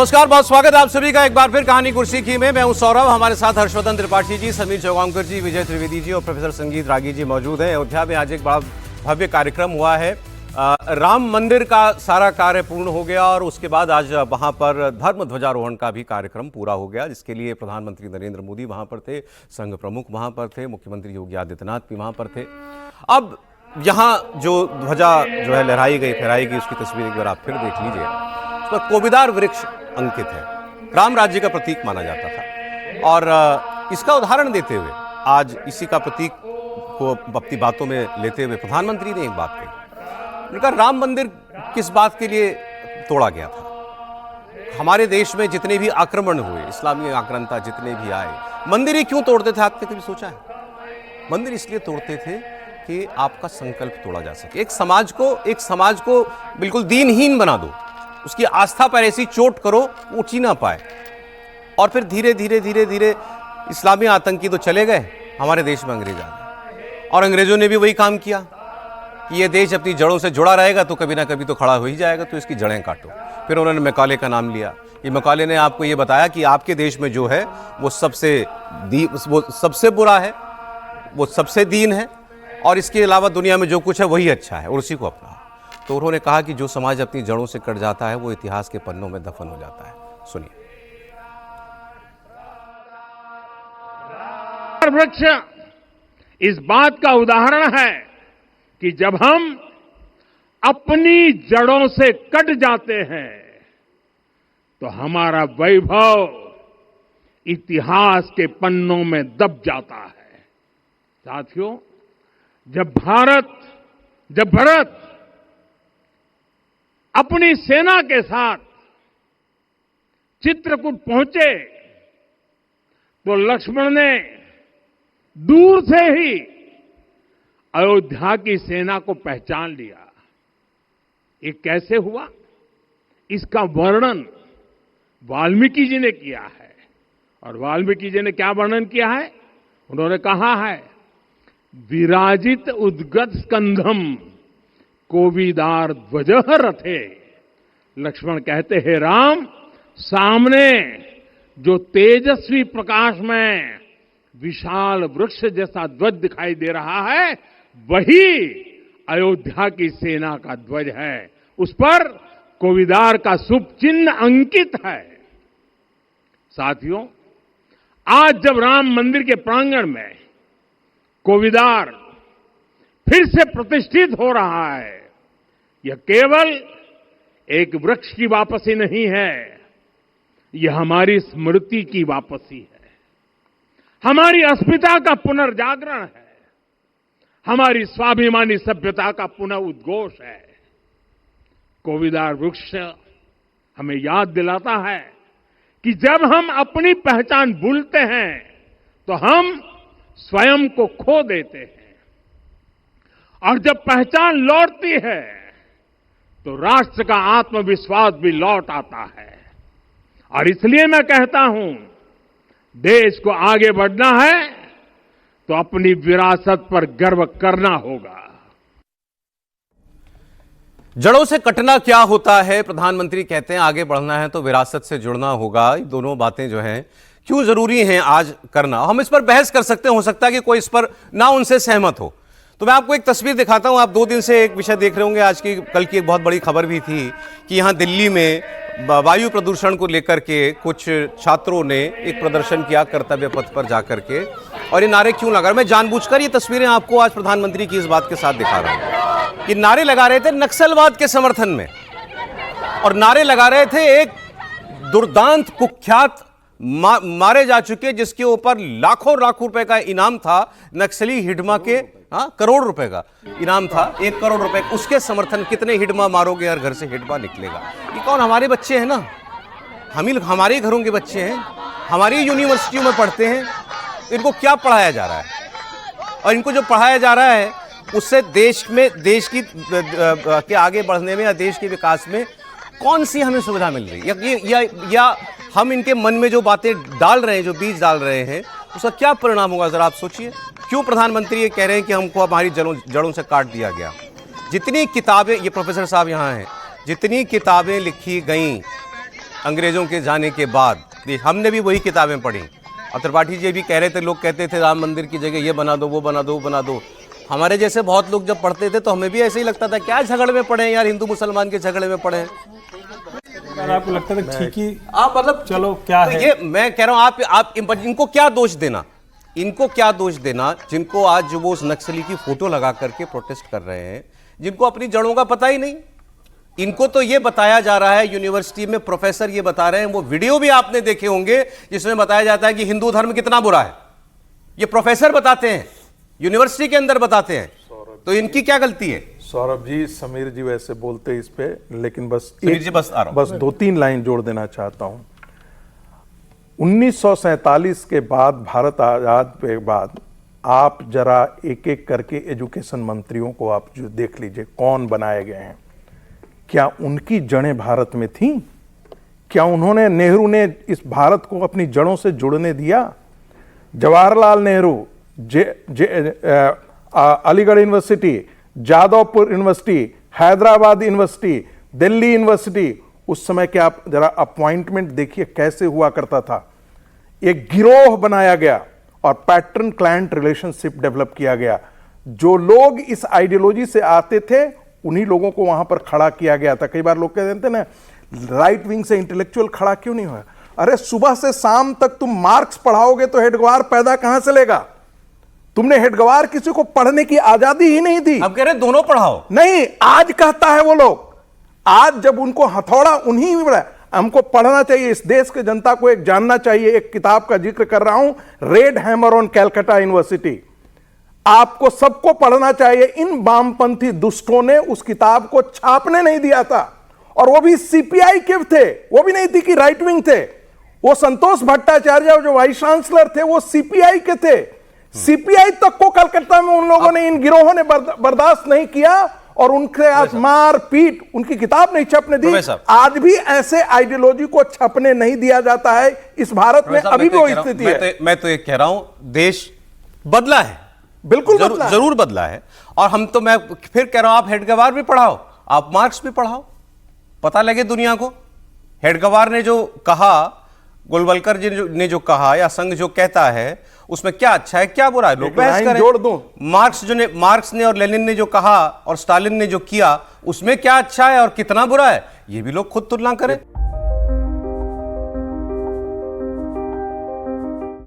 नमस्कार, बहुत स्वागत है आप सभी का एक बार फिर कहानी कुर्सी की में। मैं हूं सौरभ, हमारे साथ हर्षवर्धन त्रिपाठी जी, समीर चौगांवकर जी, विजय त्रिवेदी जी और प्रोफेसर संगीत रागी जी मौजूद हैं। अयोध्या में आज एक बड़ा भव्य कार्यक्रम हुआ है। राम मंदिर का सारा कार्य पूर्ण हो गया और उसके बाद आज वहां पर धर्म ध्वजारोहण का भी कार्यक्रम पूरा हो गया, जिसके लिए प्रधानमंत्री नरेंद्र मोदी वहां पर थे, संघ प्रमुख वहां पर थे, मुख्यमंत्री योगी आदित्यनाथ भी वहां पर थे। अब यहाँ जो ध्वजा जो है लहराई गई, फहराई गई, उसकी तस्वीर एक बार आप फिर देख लीजिए। उस पर कोविदार वृक्ष अंकित है, राम राज्य का प्रतीक माना जाता था। और इसका उदाहरण देते हुए आज इसी का प्रतीक को अपनी बातों में लेते हुए प्रधानमंत्री ने एक बात कही। उनका राम मंदिर किस बात के लिए तोड़ा गया था? हमारे देश में जितने भी आक्रमण हुए, इस्लामी आक्रांता जितने भी आए, मंदिर ही क्यों तोड़ते थे? आपने कभी सोचा है? मंदिर इसलिए तोड़ते थे कि आपका संकल्प तोड़ा जा सके। एक समाज को बिल्कुल दीनहीन बना दो, उसकी आस्था पर ऐसी चोट करो उठ ही ना पाए। और फिर धीरे धीरे इस्लामी आतंकी तो चले गए हमारे देश में, अंग्रेज आ गए और अंग्रेजों ने भी वही काम किया कि ये देश अपनी जड़ों से जुड़ा रहेगा तो कभी ना कभी तो खड़ा हो ही जाएगा, तो इसकी जड़ें काटो। फिर उन्होंने मैकाले का नाम लिया। ये मैकाले ने आपको ये बताया कि आपके देश में जो है वो सबसे बुरा है, वो सबसे दीन है, और इसके अलावा दुनिया में जो कुछ है वही अच्छा है, और उसी को अपना। तो उन्होंने कहा कि जो समाज अपनी जड़ों से कट जाता है वो इतिहास के पन्नों में दफन हो जाता है। सुनिए। वृक्ष इस बात का उदाहरण है कि जब हम अपनी जड़ों से कट जाते हैं तो हमारा वैभव इतिहास के पन्नों में दब जाता है। साथियों, जब भरत अपनी सेना के साथ चित्रकूट पहुंचे तो लक्ष्मण ने दूर से ही अयोध्या की सेना को पहचान लिया। ये कैसे हुआ? इसका वर्णन वाल्मीकि जी ने किया है। और वाल्मीकि जी ने क्या वर्णन किया है? उन्होंने कहा है, विराजित उद्गत स्कंधम कोविदार ध्वजः रथे। लक्ष्मण कहते हैं, राम, सामने जो तेजस्वी प्रकाश में विशाल वृक्ष जैसा ध्वज दिखाई दे रहा है, वही अयोध्या की सेना का ध्वज है। उस पर कोविदार का शुभ चिन्ह अंकित है। साथियों, आज जब राम मंदिर के प्रांगण में कोविदार फिर से प्रतिष्ठित हो रहा है, यह केवल एक वृक्ष की वापसी नहीं है, यह हमारी स्मृति की वापसी है, हमारी अस्मिता का पुनर्जागरण है, हमारी स्वाभिमानी सभ्यता का पुनः उद्घोष है। कोविदार वृक्ष हमें याद दिलाता है कि जब हम अपनी पहचान भूलते हैं तो हम स्वयं को खो देते हैं, और जब पहचान लौटती है तो राष्ट्र का आत्मविश्वास भी लौट आता है। और इसलिए मैं कहता हूं, देश को आगे बढ़ना है तो अपनी विरासत पर गर्व करना होगा। जड़ों से कटना क्या होता है? प्रधानमंत्री कहते हैं आगे बढ़ना है तो विरासत से जुड़ना होगा। ये दोनों बातें जो हैं क्यों जरूरी हैं आज करना? हम इस पर बहस कर सकते हैं, हो सकता है कि कोई इस पर ना उनसे सहमत हो। तो मैं आपको एक तस्वीर दिखाता हूं। आप 2 दिन से एक विषय देख रहे होंगे, आज की कल की एक बहुत बड़ी खबर भी थी कि यहां दिल्ली में वायु प्रदूषण को लेकर के कुछ छात्रों ने एक प्रदर्शन किया कर्तव्य पथ पर जाकर के, और ये नारे क्यों लगा? मैं जानबूझकर ये तस्वीरें आपको आज प्रधानमंत्री की इस बात के साथ दिखा रहा हूं कि नारे लगा रहे थे नक्सलवाद के समर्थन में, और नारे लगा रहे थे एक दुर्दांत कुख्यात मारे जा चुके, जिसके ऊपर लाखों रुपए का इनाम था, नक्सली हिडमा के, करोड़ रुपए का इनाम था, 1 करोड़ रुपए। उसके समर्थन, कितने हिडमा मारोगे हर घर से हिडमा निकलेगा। ये कौन? हमारे बच्चे हैं ना, हमारे घरों के बच्चे हैं, हमारी यूनिवर्सिटियों में पढ़ते हैं। इनको क्या पढ़ाया जा रहा है? और इनको जो पढ़ाया जा रहा है उससे देश की के आगे बढ़ने में या देश के विकास में कौन सी हमें सुविधा मिल रही है? या हम इनके मन में जो बातें डाल रहे हैं, जो बीज डाल रहे हैं, उसका क्या परिणाम होगा? जरा आप सोचिए। क्यों प्रधानमंत्री ये कह रहे हैं कि हमको हमारी जड़ों से काट दिया गया? जितनी किताबें, ये प्रोफेसर साहब यहाँ हैं, जितनी किताबें लिखी गई अंग्रेजों के जाने के बाद हमने भी वही किताबें पढ़ी। और त्रिपाठी जी भी कह रहे थे, लोग कहते थे राम मंदिर की जगह ये बना दो, वो बना दो, वो बना दो। हमारे जैसे बहुत लोग जब पढ़ते थे तो हमें भी ऐसे ही लगता था, क्या झगड़े में पड़े हैं यार, हिंदू मुसलमान के झगड़े में पड़े हैं। आपको लगता था ठीक ही आप मतलब चलो क्या तो है, ये मैं कह रहा हूं, आप इनको क्या दोष देना, इनको क्या दोष देना जिनको आज जो वो उस नक्सली की फोटो लगा करके प्रोटेस्ट कर रहे हैं, जिनको अपनी जड़ों का पता ही नहीं। इनको तो ये बताया जा रहा है, यूनिवर्सिटी में प्रोफेसर ये बता रहे हैं, वो वीडियो भी आपने देखे होंगे जिसमें बताया जाता है कि हिंदू धर्म कितना बुरा है। ये प्रोफेसर बताते हैं, यूनिवर्सिटी के अंदर बताते हैं, तो इनकी क्या गलती है? सौरभ जी, समीर जी वैसे बोलते इस पे, लेकिन बस समीर जी बस आ रहा हूं। बस 2-3 लाइन जोड़ देना चाहता हूं। 1947 के बाद, भारत आजाद के बाद, आप जरा एक एक करके एजुकेशन मंत्रियों को आप जो देख लीजिए कौन बनाए गए हैं। क्या उनकी जड़ें भारत में थीं? क्या उन्होंने, नेहरू ने इस भारत को अपनी जड़ों से जुड़ने दिया? Jawaharlal Nehru, Aligarh university, Jadavpur university, Hyderabad university, Delhi university, उस समय के आप जरा अपॉइंटमेंट देखिए कैसे हुआ करता था। एक गिरोह बनाया गया और पैटर्न क्लाइंट रिलेशनशिप डेवलप किया गया। जो लोग इस आइडियोलॉजी से आते थे उन्हीं लोगों को वहां पर खड़ा किया गया था। कई बार लोग कहते थे ना, राइट विंग से इंटेलेक्चुअल खड़ा क्यों नहीं हुआ? अरे सुबह से शाम तक तुम मार्क्स पढ़ाओगे तो हेडगवार पैदा कहां से लेगा? तुमने हेडगवार किसी को पढ़ने की आजादी ही नहीं दी। अब कह रहे दोनों पढ़ाओ। नहीं, आज कहता है वो लोग, आज जब उनको हथौड़ा उन्हीं में मिला, हमको पढ़ना चाहिए, इस देश के जनता को एक जानना चाहिए। एक किताब का जिक्र कर रहा हूं, red hammer on Calcutta university, आपको सबको पढ़ना चाहिए। इन वामपंथी दुष्टों ने उस किताब को छापने नहीं दिया था, और वो भी सीपीआई के थे, वो भी नहीं थी कि राइट विंग थे। वो संतोष भट्टाचार्य जो वाइस चांसलर थे वो सीपीआई के थे। सीपीआई तक को कलकत्ता में उन लोगों ने, इन गिरोहों ने बर्दाश्त नहीं किया और उनके आज मार पीट, उनकी किताब नहीं छपने दी। आज भी ऐसे आइडियोलॉजी को छपने नहीं दिया जाता है इस भारत में, अभी भी वो स्थिति है। मैं तो ये कह रहा हूं, देश बदला है, बिल्कुल जरूर बदला है। और हम तो, मैं फिर कह रहा हूं, आप हेडगवार भी पढ़ाओ, आप मार्क्स भी पढ़ाओ, पता लगे दुनिया को। हेडगवार ने जो कहा, गोलवलकर जी ने जो कहा, या संघ जो कहता है, उसमें क्या अच्छा है क्या बुरा है, लोग बहस करें। जोड़ दो, मार्क्स ने और लेनिन ने जो कहा और स्टालिन ने जो किया, उसमें क्या अच्छा है और कितना बुरा है, ये भी लोग खुद तुलना करें।